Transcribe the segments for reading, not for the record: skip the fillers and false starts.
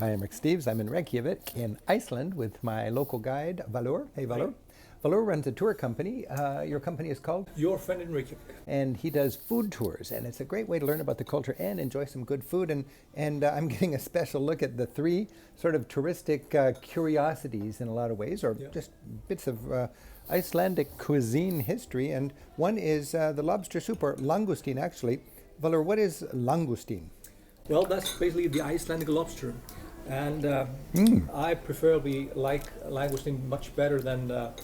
I am Rick Steves. I'm in Reykjavík in Iceland with my local guide, Valur. Hey, Valur. Valur runs a tour company. Your company is called? Your Friend in Reykjavík. And he does food tours, and it's a great way to learn about the culture and enjoy some good food. And I'm getting a special look at the three sort of touristic curiosities in a lot of ways, or just bits of Icelandic cuisine history. And one is the lobster soup, or Langoustine, actually. Valur, what is Langoustine? Well, that's basically the Icelandic lobster. And I preferably like langoustine much better than the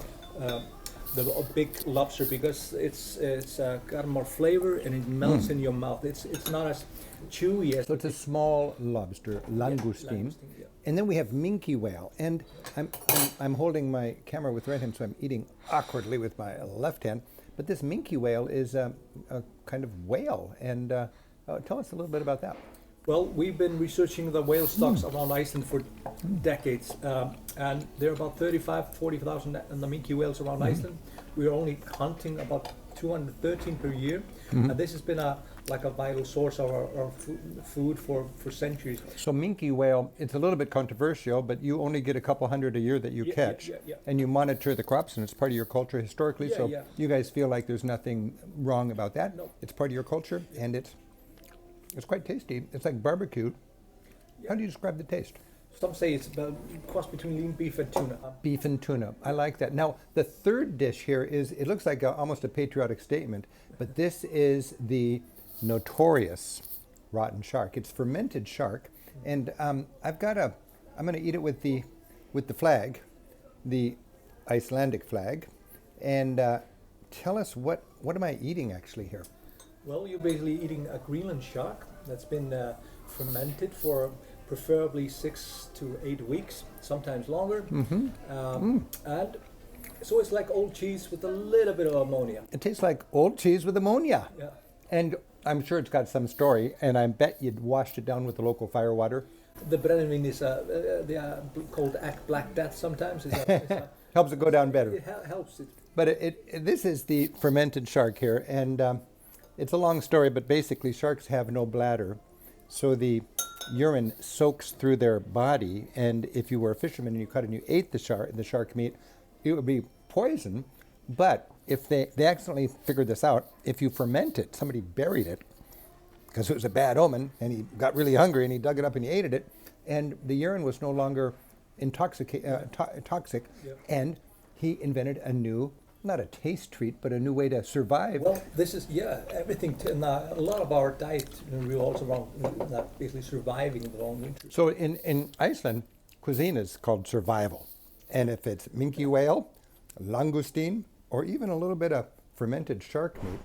big lobster because it's got more flavor and it melts in your mouth. It's not as chewy as. So it's a small lobster, langoustine. Yeah. And then we have Minke Whale. And I'm holding my camera with right hand, so I'm eating awkwardly with my left hand. But this Minke Whale is a kind of whale. And tell us a little bit about that. Well, we've been researching the whale stocks around Iceland for decades, and there are about 40,000 the Minke whales around Iceland. We are only hunting about 213 per year, and this has been like a vital source of our food for centuries. So Minke whale, it's a little bit controversial, but you only get a couple hundred a year that you catch, and you monitor the crops, and it's part of your culture historically, you guys feel like there's nothing wrong about that. No. It's part of your culture, and it's quite tasty. It's like barbecued. How do you describe the taste? Some say it's a cross between lean beef and tuna. Beef and tuna. I like that. Now, the third dish here is, it looks like almost a patriotic statement, but this is the notorious rotten shark. It's fermented shark, and I'm going to eat it with the flag, the Icelandic flag, and tell us what am I eating actually here? Well, you're basically eating a Greenland shark that's been fermented for preferably 6 to 8 weeks, sometimes longer. And so it's like old cheese with a little bit of ammonia. It tastes like old cheese with ammonia. Yeah. And I'm sure it's got some story, and I bet you'd washed it down with the local firewater. The brennivin is they are called Black Death sometimes. Helps it go down better. It helps it. But this is the fermented shark here, and it's a long story, but basically sharks have no bladder, so the urine soaks through their body, and if you were a fisherman and you cut and you ate the shark meat, it would be poison. But if they accidentally figured this out, if you ferment it, somebody buried it, because it was a bad omen, and he got really hungry and he dug it up and he ate it, and the urine was no longer toxic, and he invented a new, not a taste treat, but a new way to survive. Well, this is, everything. A lot of our diet revolves around basically surviving the long winter. So in Iceland, cuisine is called survival. And if it's Minke whale, langoustine, or even a little bit of fermented shark meat,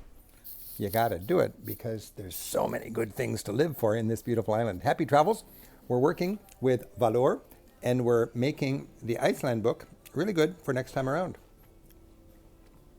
you got to do it because there's so many good things to live for in this beautiful island. Happy travels. We're working with Valur, and we're making the Iceland book really good for next time around.